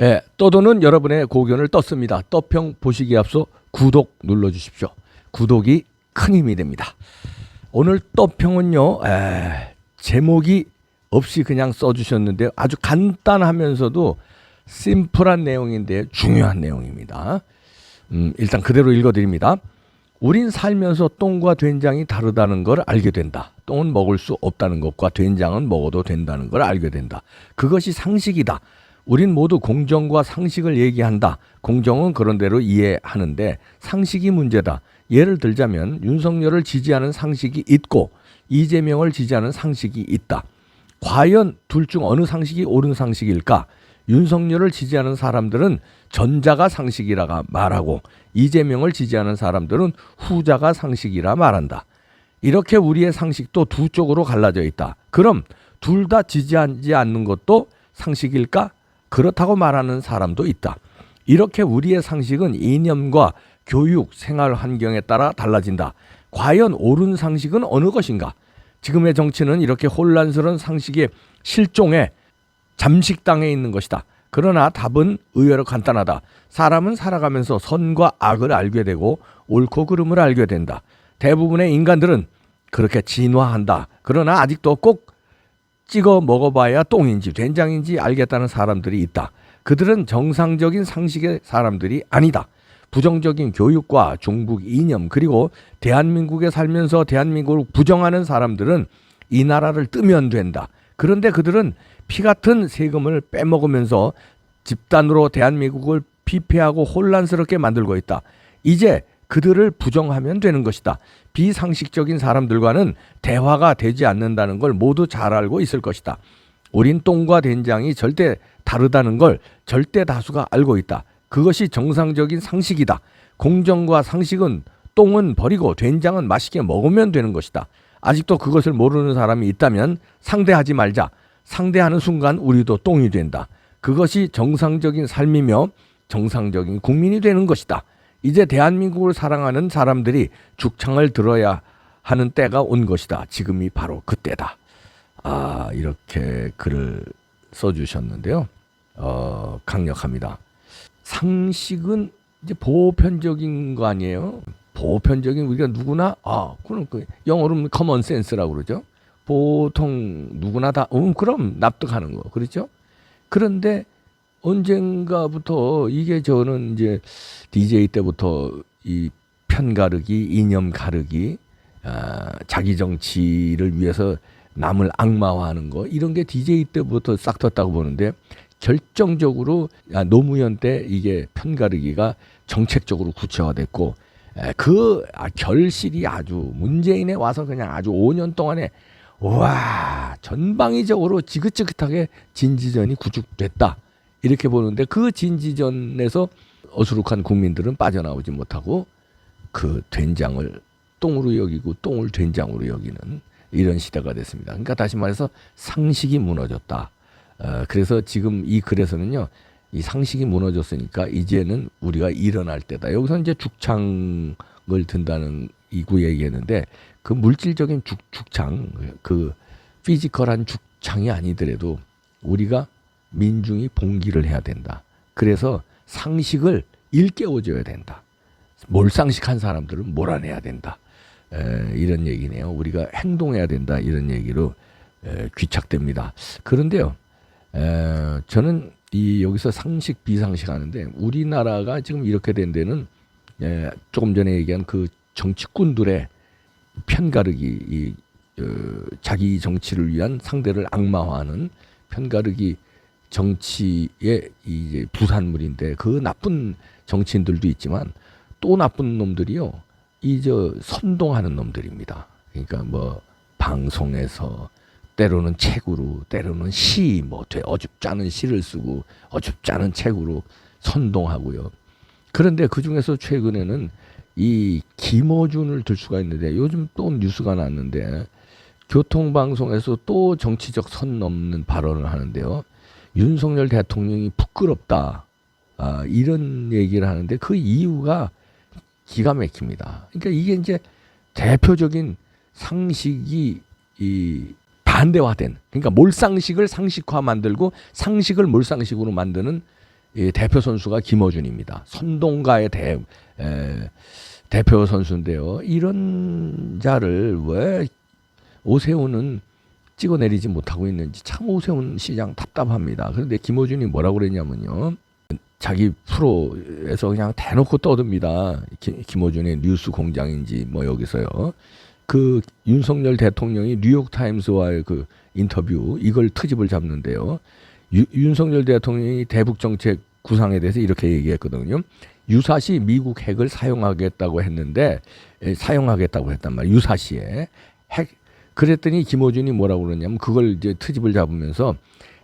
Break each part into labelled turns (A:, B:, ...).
A: 예, 떠도는 여러분의 고견을 떴습니다. 떠평 보시기에 앞서 구독 눌러주십시오. 구독이 큰 힘이 됩니다. 오늘 떠평은요, 제목이 없이 그냥 써주셨는데요. 아주 간단하면서도 심플한 내용인데 중요한 내용입니다. 일단 그대로 읽어드립니다. 우린 살면서 똥과 된장이 다르다는 걸 알게 된다. 똥은 먹을 수 없다는 것과 된장은 먹어도 된다는 걸 알게 된다. 그것이 상식이다. 우린 모두 공정과 상식을 얘기한다. 공정은 그런대로 이해하는데 상식이 문제다. 예를 들자면 윤석열을 지지하는 상식이 있고 이재명을 지지하는 상식이 있다. 과연 둘 중 어느 상식이 옳은 상식일까? 윤석열을 지지하는 사람들은 전자가 상식이라 말하고 이재명을 지지하는 사람들은 후자가 상식이라 말한다. 이렇게 우리의 상식도 두 쪽으로 갈라져 있다. 그럼 둘 다 지지하지 않는 것도 상식일까? 그렇다고 말하는 사람도 있다. 이렇게 우리의 상식은 이념과 교육, 생활 환경에 따라 달라진다. 과연 옳은 상식은 어느 것인가? 지금의 정치는 이렇게 혼란스러운 상식의 실종에 잠식당해 있는 것이다. 그러나 답은 의외로 간단하다. 사람은 살아가면서 선과 악을 알게 되고 옳고 그름을 알게 된다. 대부분의 인간들은 그렇게 진화한다. 그러나 아직도 꼭 찍어 먹어봐야 똥인지 된장인지 알겠다는 사람들이 있다. 그들은 정상적인 상식의 사람들이 아니다. 부정적인 교육과 중국 이념 그리고 대한민국에 살면서 대한민국을 부정하는 사람들은 이 나라를 뜨면 된다. 그런데 그들은 피 같은 세금을 빼먹으면서 집단으로 대한민국을 피폐하고 혼란스럽게 만들고 있다. 이제 그들을 부정하면 되는 것이다. 비상식적인 사람들과는 대화가 되지 않는다는 걸 모두 잘 알고 있을 것이다. 우린 똥과 된장이 절대 다르다는 걸 절대 다수가 알고 있다. 그것이 정상적인 상식이다. 공정과 상식은 똥은 버리고 된장은 맛있게 먹으면 되는 것이다. 아직도 그것을 모르는 사람이 있다면 상대하지 말자. 상대하는 순간 우리도 똥이 된다. 그것이 정상적인 삶이며 정상적인 국민이 되는 것이다. 이제 대한민국을 사랑하는 사람들이 죽창을 들어야 하는 때가 온 것이다. 지금이 바로 그때다. 이렇게 글을 써주셨는데요. 강력합니다. 상식은 이제 보편적인 거 아니에요? 보편적인 우리가 누구나 그럼 영어로는 커먼 센스라고 그러죠. 보통 누구나 다 그럼 납득하는 거 그렇죠? 그런데 언젠가부터 이게 저는 이제 DJ 때부터 이 편가르기, 이념 가르기, 자기 정치를 위해서 남을 악마화하는 거 이런 게 DJ 때부터 싹 텄다고 보는데 결정적으로 노무현 때 이게 편가르기가 정책적으로 구체화됐고 그 결실이 아주 문재인에 와서 그냥 아주 5년 동안에 와 전방위적으로 지긋지긋하게 진지전이 구축됐다. 이렇게 보는데 그 진지전에서 어수룩한 국민들은 빠져나오지 못하고 그 된장을 똥으로 여기고 똥을 된장으로 여기는 이런 시대가 됐습니다. 그러니까 다시 말해서 상식이 무너졌다. 그래서 지금 이 글에서는요. 이 상식이 무너졌으니까 이제는 우리가 일어날 때다. 여기서 이제 죽창을 든다는 이구 얘기했는데 그 물질적인 죽창, 그 피지컬한 죽창이 아니더라도 우리가 민중이 봉기를 해야 된다. 그래서 상식을 일깨워줘야 된다. 몰상식한 사람들은 몰아내야 된다. 이런 얘기네요. 우리가 행동해야 된다. 이런 얘기로 귀착됩니다. 그런데요. 저는 여기서 상식 비상식 하는데 우리나라가 지금 이렇게 된 데는 조금 전에 얘기한 그 정치꾼들의 편가르기 자기 정치를 위한 상대를 악마화하는 편가르기 정치의 이제 부산물인데 그 나쁜 정치인들도 있지만 또 나쁜 놈들이요. 선동하는 놈들입니다. 그러니까 뭐 방송에서 때로는 책으로 때로는 어줍지 않은 시를 쓰고 어줍지 않은 책으로 선동하고요. 그런데 그중에서 최근에는 이 김어준을 들 수가 있는데 요즘 또 뉴스가 났는데 교통방송에서 또 정치적 선 넘는 발언을 하는데요. 윤석열 대통령이 부끄럽다. 이런 얘기를 하는데 그 이유가 기가 막힙니다. 그러니까 이게 이제 대표적인 상식이 반대화된, 그러니까 몰상식을 상식화 만들고 상식을 몰상식으로 만드는 이 대표 선수가 김어준입니다. 선동가의 대표 선수인데요. 이런 자를 왜 오세훈은 찍어내리지 못하고 있는지 참 오세훈 시장 답답합니다. 그런데 김어준이 뭐라고 그랬냐면요. 자기 프로에서 그냥 대놓고 떠듭니다. 김어준의 뉴스 공장인지 뭐 여기서요. 그 윤석열 대통령이 뉴욕타임스와의 그 인터뷰 이걸 트집을 잡는데요. 윤석열 대통령이 대북 정책 구상에 대해서 이렇게 얘기했거든요. 유사시 미국 핵을 사용하겠다고 했는데 사용하겠다고 했단 말이에요. 유사시에 핵 그랬더니 김어준이 뭐라고 그러냐면 그걸 이제 트집을 잡으면서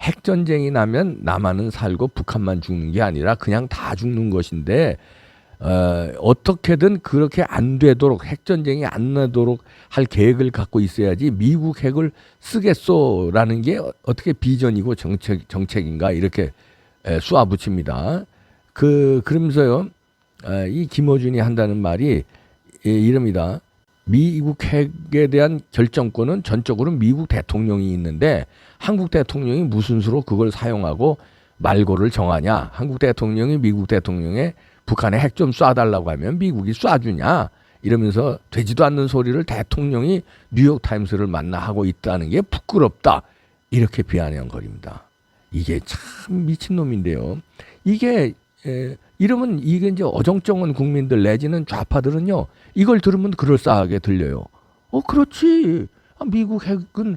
A: 핵 전쟁이 나면 남한은 살고 북한만 죽는 게 아니라 그냥 다 죽는 것인데 어떻게든 그렇게 안 되도록 핵 전쟁이 안 나도록 할 계획을 갖고 있어야지 미국 핵을 쓰겠소라는 게 어떻게 비전이고 정책인가 이렇게 쏘아붙입니다. 그러면서요 이 김어준이 한다는 말이 이럽니다. 미국 핵에 대한 결정권은 전적으로 미국 대통령이 있는데 한국 대통령이 무슨 수로 그걸 사용하고 말고를 정하냐. 한국 대통령이 미국 대통령에 북한에 핵 좀 쏴달라고 하면 미국이 쏴주냐. 이러면서 되지도 않는 소리를 대통령이 뉴욕타임스를 만나 하고 있다는 게 부끄럽다. 이렇게 비아냥거립니다. 이게 참 미친놈인데요. 이게 이러면 이게 이제 어정쩡한 국민들 내지는 좌파들은요. 이걸 들으면 그럴싸하게 들려요. 그렇지. 미국 핵은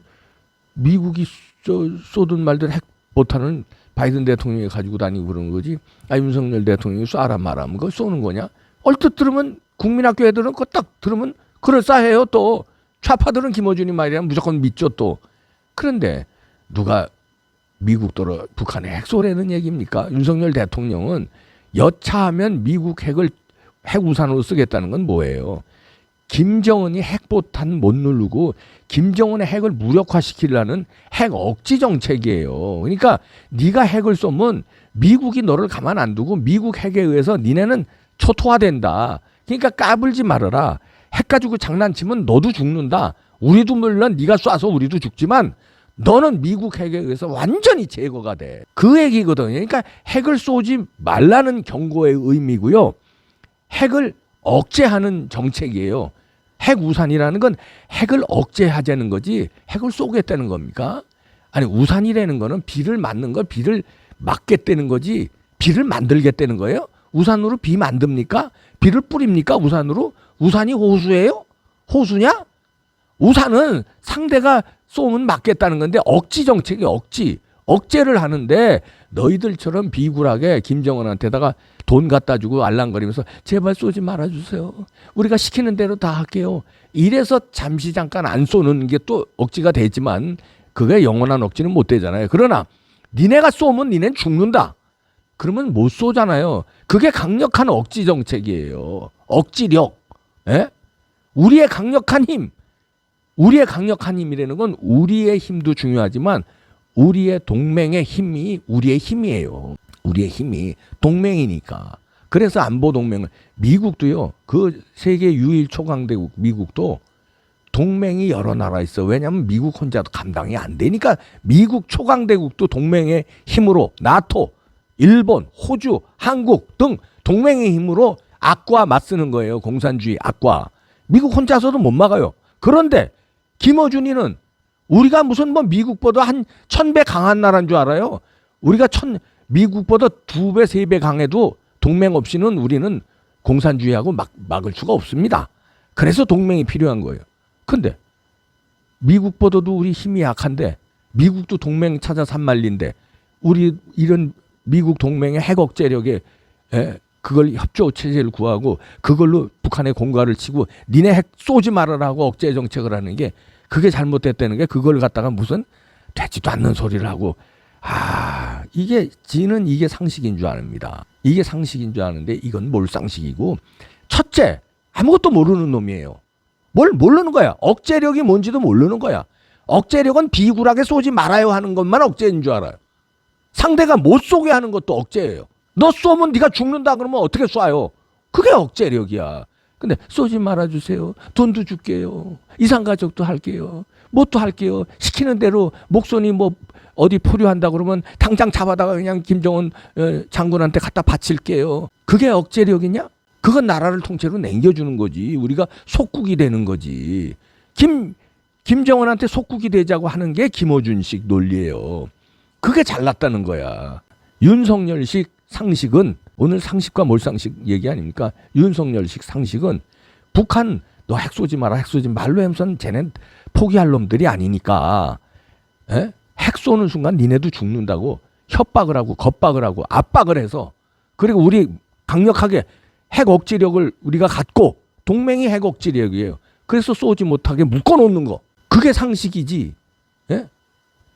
A: 미국이 쏘든 말든 핵 못하는 바이든 대통령이 가지고 다니고 그러는 거지. 윤석열 대통령이 쏴라 말하면 그거 쏘는 거냐? 얼핏 들으면 국민학교 애들은 그거 딱 들으면 그럴싸해요. 또 좌파들은 김어준이 말이라면 무조건 믿죠 또. 그런데 누가 미국도 북한에 핵 쏘라는 얘기입니까? 윤석열 대통령은 여차하면 미국 핵을 핵우산으로 쓰겠다는 건 뭐예요? 김정은이 핵포탄 못 누르고 김정은의 핵을 무력화시키려는 핵 억지 정책이에요. 그러니까 네가 핵을 쏘면 미국이 너를 가만 안 두고 미국 핵에 의해서 니네는 초토화된다. 그러니까 까불지 말아라. 핵 가지고 장난치면 너도 죽는다. 우리도 물론 네가 쏴서 우리도 죽지만 너는 미국 핵에 의해서 완전히 제거가 돼. 그 얘기거든요. 그러니까 핵을 쏘지 말라는 경고의 의미고요. 핵을 억제하는 정책이에요. 핵 우산이라는 건 핵을 억제하자는 거지 핵을 쏘겠다는 겁니까? 아니 우산이라는 거는 비를 맞는 걸 비를 막겠다는 거지 비를 만들겠다는 거예요? 우산으로 비 만듭니까? 비를 뿌립니까? 우산으로? 우산이 호수예요? 호수냐? 우산은 상대가 쏘면 막겠다는 건데 억지 정책이 억제를 하는데 너희들처럼 비굴하게 김정은한테다가 돈 갖다 주고 알랑거리면서 제발 쏘지 말아주세요. 우리가 시키는 대로 다 할게요. 이래서 잠시 잠깐 안 쏘는 게 또 억지가 되지만 그게 영원한 억지는 못 되잖아요. 그러나 니네가 쏘면 니네는 죽는다. 그러면 못 쏘잖아요. 그게 강력한 억지 정책이에요. 억지력. 예? 우리의 강력한 힘. 우리의 강력한 힘이라는 건 우리의 힘도 중요하지만 우리의 동맹의 힘이 우리의 힘이에요. 우리의 힘이 동맹이니까. 그래서 안보 동맹을 미국도요. 그 세계 유일 초강대국 미국도 동맹이 여러 나라 있어. 왜냐하면 미국 혼자도 감당이 안 되니까 미국 초강대국도 동맹의 힘으로 나토, 일본, 호주, 한국 등 동맹의 힘으로 악과 맞서는 거예요. 공산주의 악과. 미국 혼자서도 못 막아요. 그런데 김어준이는 우리가 무슨 뭐 미국보다 한 1000배 강한 나라인 줄 알아요. 우리가 미국보다 2배, 3배 강해도 동맹 없이는 우리는 공산주의하고 막을 수가 없습니다. 그래서 동맹이 필요한 거예요. 근데 미국보다도 우리 힘이 약한데 미국도 동맹 찾아 산말린데 우리 이런 미국 동맹의 핵 억제력에 그걸 협조 체제를 구하고 그걸로 북한에 공갈을 치고 니네 핵 쏘지 말아라고 억제 정책을 하는 게 그게 잘못됐다는 게 그걸 갖다가 무슨 되지도 않는 소리를 하고 이게 상식인 줄 압니다. 이게 상식인 줄 아는데 이건 몰상식이고 첫째 아무것도 모르는 놈이에요. 뭘 모르는 거야. 억제력이 뭔지도 모르는 거야. 억제력은 비굴하게 쏘지 말아요 하는 것만 억제인 줄 알아요. 상대가 못 쏘게 하는 것도 억제예요. 너 쏘면 네가 죽는다 그러면 어떻게 쏴요? 그게 억제력이야. 근데 쏘지 말아주세요. 돈도 줄게요. 이상가족도 할게요. 뭣도 할게요. 시키는 대로 목소리 어디 포류한다 그러면 당장 잡아다가 그냥 김정은 장군한테 갖다 바칠게요. 그게 억제력이냐? 그건 나라를 통째로 남겨주는 거지. 우리가 속국이 되는 거지. 김정은한테 속국이 되자고 하는 게 김어준식 논리예요. 그게 잘났다는 거야. 윤석열식 상식은, 오늘 상식과 몰상식 얘기 아닙니까? 윤석열식 상식은 북한 너 핵 쏘지 마라, 핵 쏘지 말로 하면서는 쟤는 포기할 놈들이 아니니까 핵 쏘는 순간 니네도 죽는다고 협박을 하고 겁박을 하고 압박을 해서, 그리고 우리 강력하게 핵 억지력을 우리가 갖고, 동맹이 핵 억지력이에요. 그래서 쏘지 못하게 묶어놓는 거, 그게 상식이지.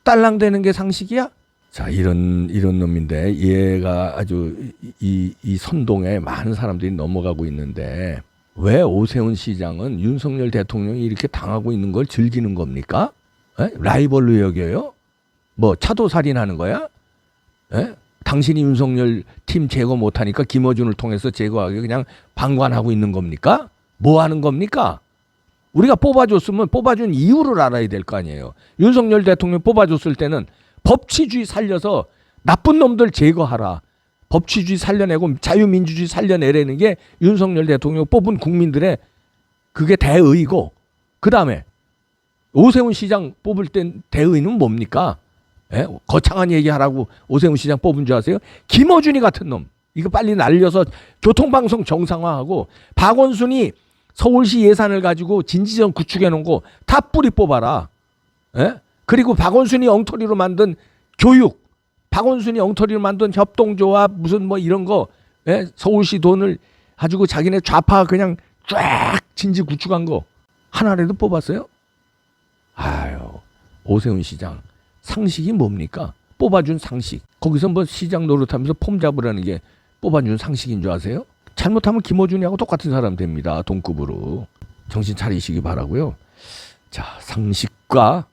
A: 딸랑대는 게 상식이야? 자, 이런 놈인데 얘가 아주 이 선동에 많은 사람들이 넘어가고 있는데, 왜 오세훈 시장은 윤석열 대통령이 이렇게 당하고 있는 걸 즐기는 겁니까? 라이벌로 여겨요? 뭐 차도살인하는 거야? 당신이 윤석열 팀 제거 못하니까 김어준을 통해서 제거하게 그냥 방관하고 있는 겁니까? 뭐 하는 겁니까? 우리가 뽑아줬으면 뽑아준 이유를 알아야 될 거 아니에요. 윤석열 대통령 뽑아줬을 때는 법치주의 살려서 나쁜 놈들 제거하라, 법치주의 살려내고 자유민주주의 살려내라는 게 윤석열 대통령 뽑은 국민들의 그게 대의고, 그 다음에 오세훈 시장 뽑을 땐 대의는 뭡니까? 거창한 얘기하라고 오세훈 시장 뽑은 줄 아세요? 김어준이 같은 놈, 이거 빨리 날려서 교통방송 정상화하고, 박원순이 서울시 예산을 가지고 진지전 구축해 놓은 거 다 뿌리 뽑아라. 그리고 박원순이 엉터리로 만든 교육, 박원순이 엉터리로 만든 협동조합 무슨 뭐 이런 거, 서울시 돈을 가지고 자기네 좌파 그냥 쫙 진지 구축한 거 하나라도 뽑았어요? 아유, 오세훈 시장 상식이 뭡니까? 뽑아준 상식. 거기서 뭐 시장 노릇하면서 폼 잡으라는 게 뽑아준 상식인 줄 아세요? 잘못하면 김어준이하고 똑같은 사람 됩니다. 동급으로. 정신 차리시기 바라고요. 자, 상식과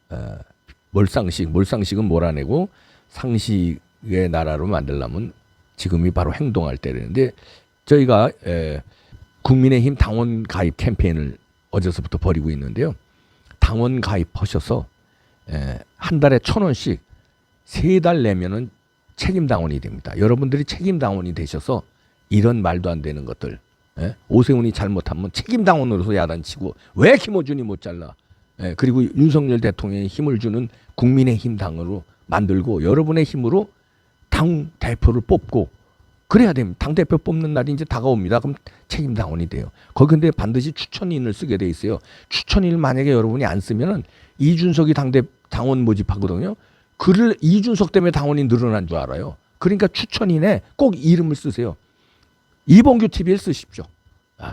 A: 몰상식은 몰아내고 상식의 나라로 만들려면 지금이 바로 행동할 때라는데, 저희가 국민의힘 당원 가입 캠페인을 어제서부터 벌이고 있는데요. 당원 가입하셔서 한 달에 1,000원씩 3달 내면은 책임 당원이 됩니다. 여러분들이 책임 당원이 되셔서 이런 말도 안 되는 것들, 오세훈이 잘못하면 책임 당원으로서 야단치고 왜 김어준이 못 잘라, 그리고 윤석열 대통령이 힘을 주는 국민의힘 당으로 만들고 여러분의 힘으로 당 대표를 뽑고 그래야 됩니다. 당 대표 뽑는 날이 이제 다가옵니다. 그럼 책임 당원이 돼요. 거기 근데 반드시 추천인을 쓰게 돼 있어요. 추천인을 만약에 여러분이 안 쓰면은 이준석이 당원 모집하거든요. 그를 이준석 때문에 당원이 늘어난 줄 알아요. 그러니까 추천인에 꼭 이름을 쓰세요. 이봉규 TV를 쓰십시오.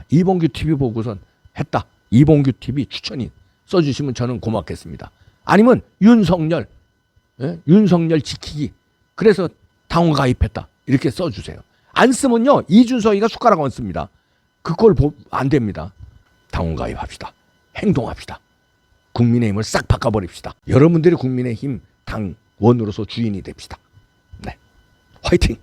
A: 이봉규 TV 보고선 했다. 이봉규 TV 추천인 써주시면 저는 고맙겠습니다. 아니면 윤석열 지키기, 그래서 당원 가입했다, 이렇게 써주세요. 안 쓰면요 이준석이가 숟가락 얹습니다. 그걸 안 됩니다. 당원 가입합시다. 행동합시다. 국민의힘을 싹 바꿔버립시다. 여러분들이 국민의힘 당원으로서 주인이 됩시다. 네, 화이팅!